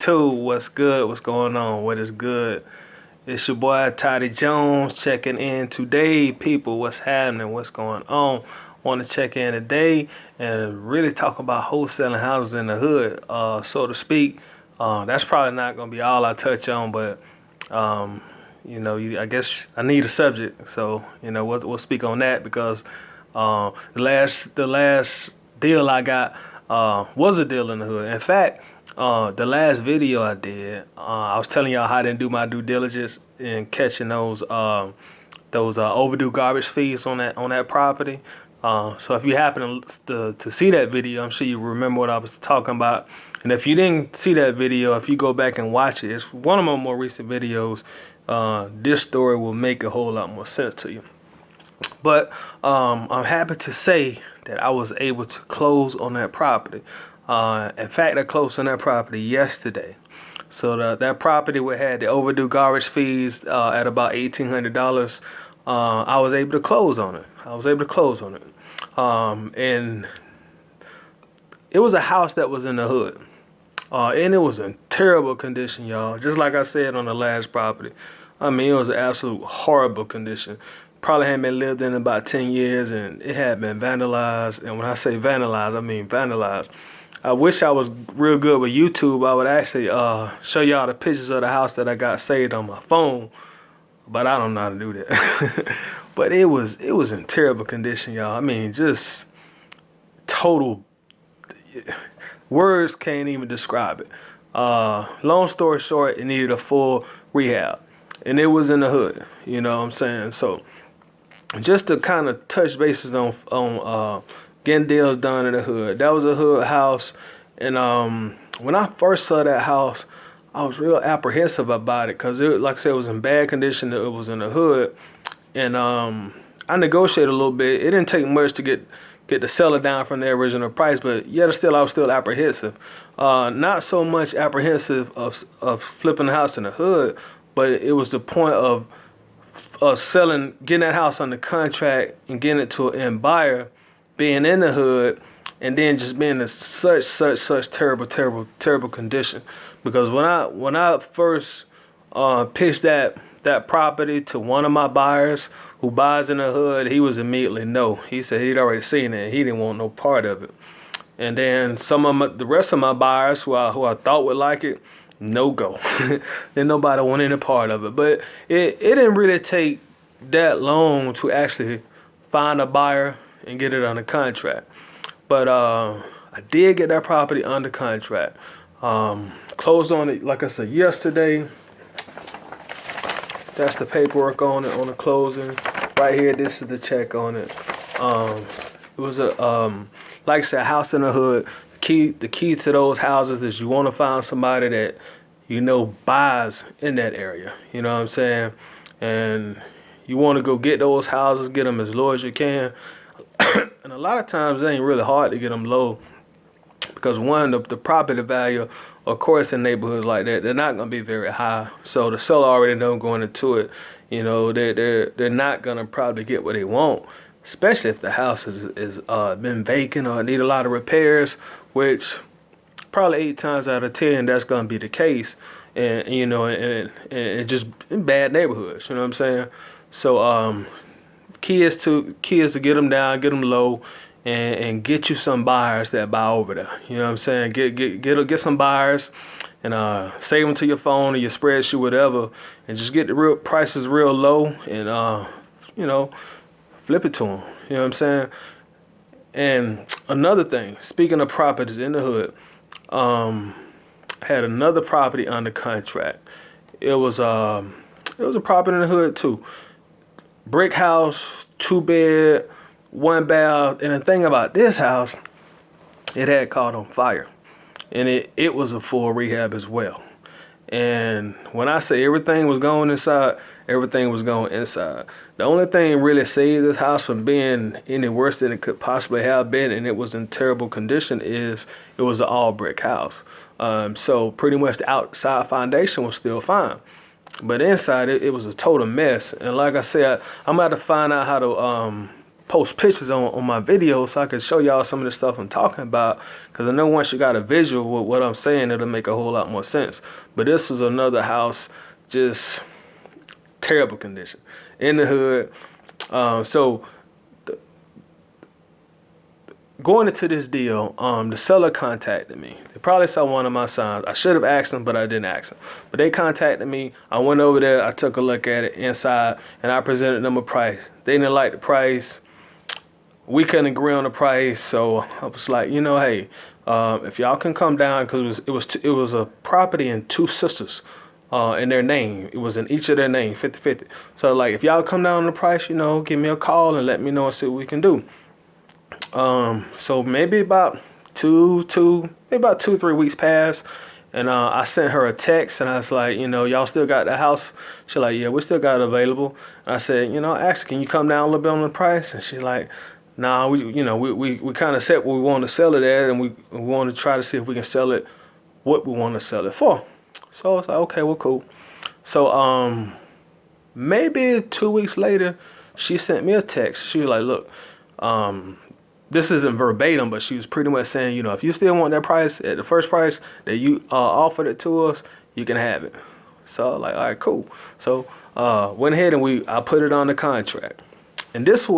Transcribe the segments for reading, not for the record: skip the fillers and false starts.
YouTube, what's good? What's going on? What is good? It's your boy Toddy Jones checking in today. People, what's happening? What's going on? Want to check in today and really talk about wholesaling houses in the hood, so to speak. That's probably not going to be all I touch on, but I guess I need a subject, so we'll speak on that because the last deal I got was a deal in the hood. In fact, the last video I did, I was telling y'all how I didn't do my due diligence in catching those overdue garbage fees on that property. So if you happen to see that video, I'm sure you remember what I was talking about. And if you didn't see that video, if you go back and watch it, it's one of my more recent videos. This story will make a whole lot more sense to you. But I'm happy to say that I was able to close on that property. In fact, I closed on that property yesterday. So that property had the overdue garbage fees at about $1,800. I was able to close on it. And it was a house that was in the hood. And it was in terrible condition, y'all. Just like I said on the last property. I mean, it was an absolute horrible condition. Probably hadn't been lived in about 10 years, and it had been vandalized. And when I say vandalized, I mean vandalized. I wish I was real good with YouTube. I would actually show y'all the pictures of the house that I got saved on my phone, but I don't know how to do that. But it was in terrible condition, y'all. I mean, just total. Words can't even describe it. Long story short, it needed a full rehab, and it was in the hood. You know what I'm saying? So just to kind of touch bases on getting deals done in the hood. That was a hood house, and when I first saw that house, I was real apprehensive about it because like I said, it was in bad condition. It was in the hood, and I negotiated a little bit. It didn't take much to get the seller down from their original price, but yet still I was still apprehensive. Not so much apprehensive of flipping the house in the hood, but it was the point of getting that house under contract and getting it to an end buyer, being in the hood, and then just being in such terrible condition. Because when I first pitched that property to one of my buyers who buys in the hood, he was immediately no. He said he'd already seen it and he didn't want no part of it. And then the rest of my buyers who I thought would like it, no go. Then nobody wanted any part of it. But it didn't really take that long to actually find a buyer and get it under contract. But I did get that property under contract. Closed on it, like I said, yesterday. That's the paperwork on it, on the closing. Right here, this is the check on it. It was like I said, a house in the hood. The key to those houses is you want to find somebody that buys in that area. You know what I'm saying? And you want to go get those houses, get them as low as you can. And a lot of times it ain't really hard to get them low because one, the property value, of course, in neighborhoods like that, they're not going to be very high. So the seller already know going into it, they're not going to probably get what they want, especially if the house is been vacant or need a lot of repairs, which probably 8 times out of 10 that's going to be the case, and and just in bad neighborhoods. You know what I'm saying? So key is to get them down, get them low, and get you some buyers that buy over there. You know what I'm saying? Get some buyers and save them to your phone or your spreadsheet, whatever, and just get the real prices real low and flip it to them. You know what I'm saying? And another thing, speaking of properties in the hood, had another property under contract. It was a property in the hood too. Brick house, 2-bed, 1 bath. And the thing about this house, it had caught on fire. And it was a full rehab as well. And when I say everything was going inside, everything was going inside. The only thing really saved this house from being any worse than it could possibly have been, and it was in terrible condition, is it was an all brick house. So pretty much the outside foundation was still fine. But inside it was a total mess. And like I said, I'm about to find out how to post pictures on my video so I can show y'all some of the stuff I'm talking about. Because I know once you got a visual with what I'm saying, it'll make a whole lot more sense. But this was another house, just terrible condition in the hood. So going into this deal, the seller contacted me. They probably saw one of my signs. I should have asked them, but I didn't ask them. But they contacted me. I went over there. I took a look at it inside, and I presented them a price. They didn't like the price. We couldn't agree on the price, so I was like, hey, if y'all can come down, because it was a property in two sisters in their name. It was in each of their name, 50-50. So like, if y'all come down on the price, give me a call and let me know and see what we can do. So maybe about 2-3 weeks passed, and I sent her a text, and I was like, y'all still got the house? She's like, yeah, we still got it available. And I said, actually, can you come down a little bit on the price? And she's like, nah, we kind of set what we want to sell it at, and we want to try to see if we can sell it what we want to sell it for. So I was like, okay, well, cool. So maybe 2 weeks later, she sent me a text. She was like, look, this isn't verbatim, but she was pretty much saying, if you still want that price at the first price that you offered it to us, you can have it. So like, all right, cool. So went ahead and I put it on the contract. And this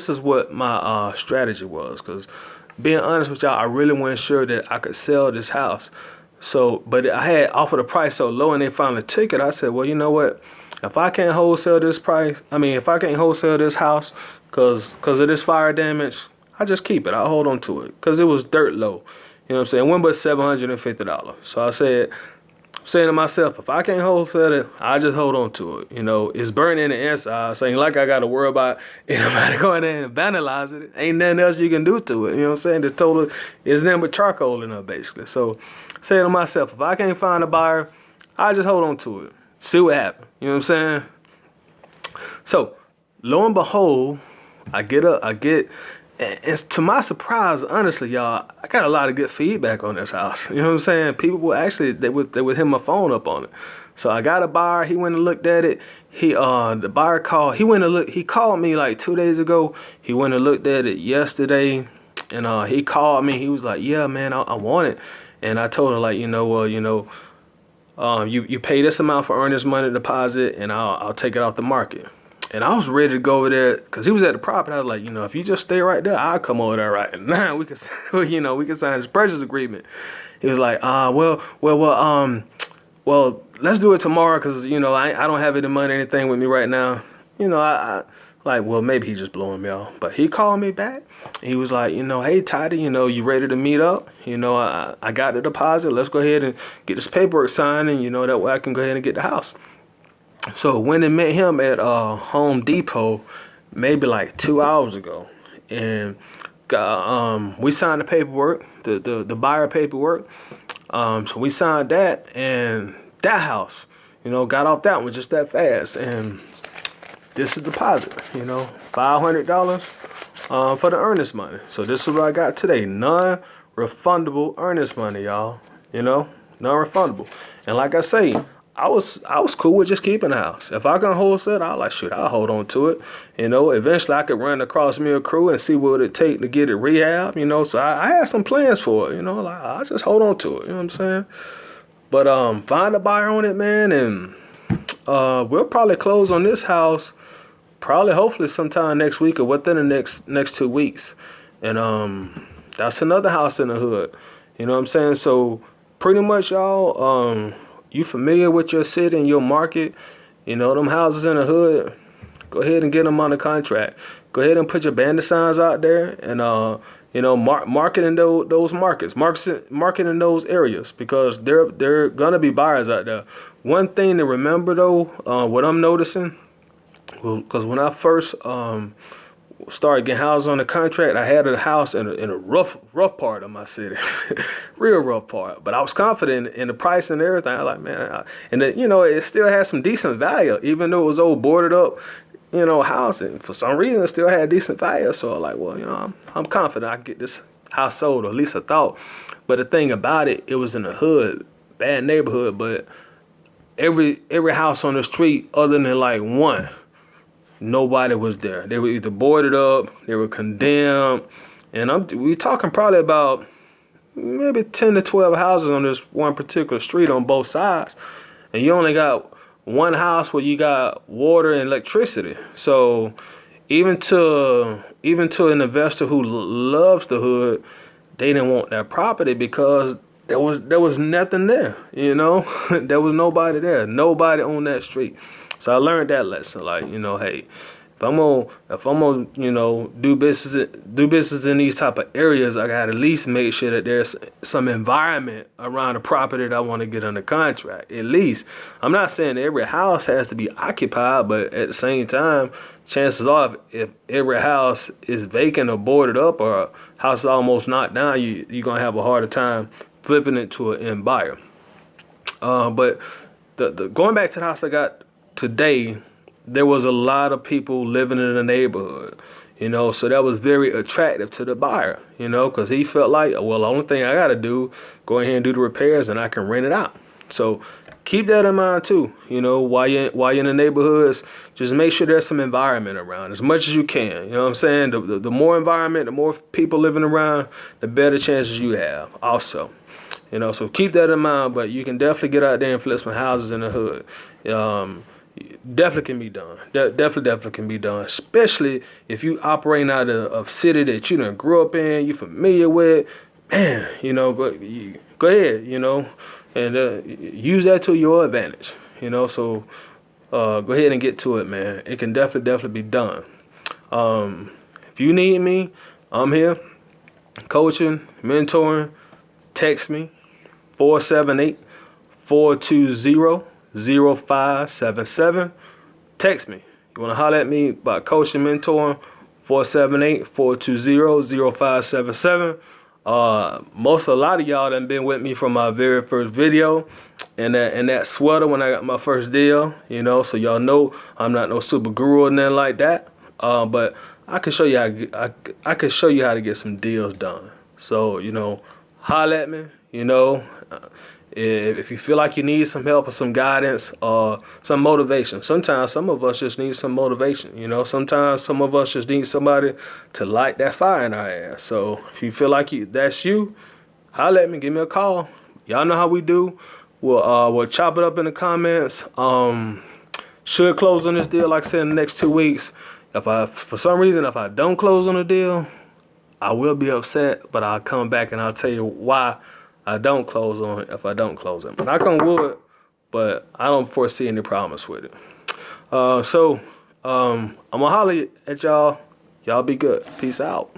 is what my strategy was, because being honest with y'all, I really wasn't sure that I could sell this house. So, but I had offered a price so low, and they finally took it. I said, well, you know what? If I can't wholesale this house because of this fire damage, I just keep it. I hold on to it because it was dirt low. You know what I'm saying? It went but $750. So I said, saying to myself, if I can't wholesale it, I just hold on to it. It's burning in the inside, so ain't like I got to worry about anybody going in and vandalizing it. Ain't nothing else you can do to it. You know what I'm saying? It's nothing but charcoal in there, basically. So saying to myself, if I can't find a buyer, I just hold on to it. See what happens. You know what I'm saying? So lo and behold, I get, and to my surprise, honestly, y'all, I got a lot of good feedback on this house. You know what I'm saying? People were actually, they would hit my phone up on it. So I got a buyer. He went and looked at it. The buyer called. He called me like 2 days ago. He went and looked at it yesterday, and he called me. He was like, yeah, man, I want it. And I told him, like, you pay this amount for earnest money deposit, and I'll take it off the market. And I was ready to go over there because he was at the property. I was like, if you just stay right there, I'll come over there right now. We can sign this purchase agreement. He was like, well, let's do it tomorrow because, I don't have any money or anything with me right now. I like, well, maybe he's just blowing me off. But he called me back. He was like, hey, Toddy, you ready to meet up? I got the deposit. Let's go ahead and get this paperwork signed, and, that way I can go ahead and get the house. So went and met him at Home Depot maybe like 2 hours ago, and we signed the paperwork, the buyer paperwork. So we signed that, and that house, got off that one just that fast. And this is deposit, $500 for the earnest money. So this is what I got today, non-refundable earnest money, y'all. Non-refundable. And like I say, I was cool with just keeping the house. If I can wholesale, I'll hold on to it. Eventually I could run across me a crew and see what it take to get it rehab. So I had some plans for it. I just hold on to it. You know what I'm saying? But find a buyer on it, man, and we'll probably close on this house hopefully sometime next week or within the next 2 weeks. And that's another house in the hood. You know what I'm saying? So pretty much, y'all, you familiar with your city and your market, them houses in the hood, go ahead and get them on the contract. Go ahead and put your bandit signs out there and, marketing those markets, marketing those areas, because there going to be buyers out there. One thing to remember, though, what I'm noticing, because when I first started getting houses on the contract, I had a house in a rough part of my city, real rough part. But I was confident in the price and everything. I was like, man, it still has some decent value, even though it was old boarded up, house. And for some reason, it still had decent value. So I'm like, well, I'm confident I can get this house sold, or at least I thought. But the thing about it, it was in the hood, bad neighborhood. But every house on the street, other than like one, nobody was there. They were either boarded up, they were condemned, and we talking probably about maybe 10 to 12 houses on this one particular street on both sides, and you only got one house where you got water and electricity. So even to an investor who loves the hood, they didn't want that property because there was nothing there. There was nobody there, nobody on that street. So I learned that lesson. Like, hey, if I'm gonna do business in these type of areas, I gotta at least make sure that there's some environment around the property that I want to get under contract. At least, I'm not saying every house has to be occupied, but at the same time, chances are if every house is vacant or boarded up or a house is almost knocked down, you're gonna have a harder time flipping it to an end buyer. But the going back to the house I got today, there was a lot of people living in the neighborhood, so that was very attractive to the buyer, because he felt like, well, the only thing I got to do, go ahead and do the repairs and I can rent it out. So keep that in mind too, while you're in the neighborhoods, just make sure there's some environment around as much as you can. You know what I'm saying? The more environment, the more people living around, the better chances you have also. So keep that in mind, but you can definitely get out there and flip some houses in the hood. Definitely can be done. Definitely can be done. Especially if you operating out of a city that you done grew up in, you familiar with. Man, go ahead, and use that to your advantage. So go ahead and get to it, man. It can definitely be done. If you need me, I'm here. Coaching, mentoring. Text me 478-420-0577. Text me. You want to holler at me about coaching, mentoring, 478-420-0577. A lot of y'all done been with me from my very first video and that sweater when I got my first deal, so y'all know I'm not no super guru or nothing like that. But I can show you I can show you how to get some deals done. So, holler at me, if you feel like you need some help or some guidance or some motivation. Sometimes some of us just need some motivation, sometimes some of us just need somebody to light that fire in our ass. So if you feel like that's you, holler at me, give me a call. Y'all know how we do. We'll chop it up in the comments. Should close on this deal, like I said, in the next 2 weeks. For some reason, if I don't close on the deal, I will be upset, but I'll come back and I'll tell you why I don't close on it if I don't close it. Knock on wood, but I don't foresee any problems with it. I'm going to holler at y'all. Y'all be good. Peace out.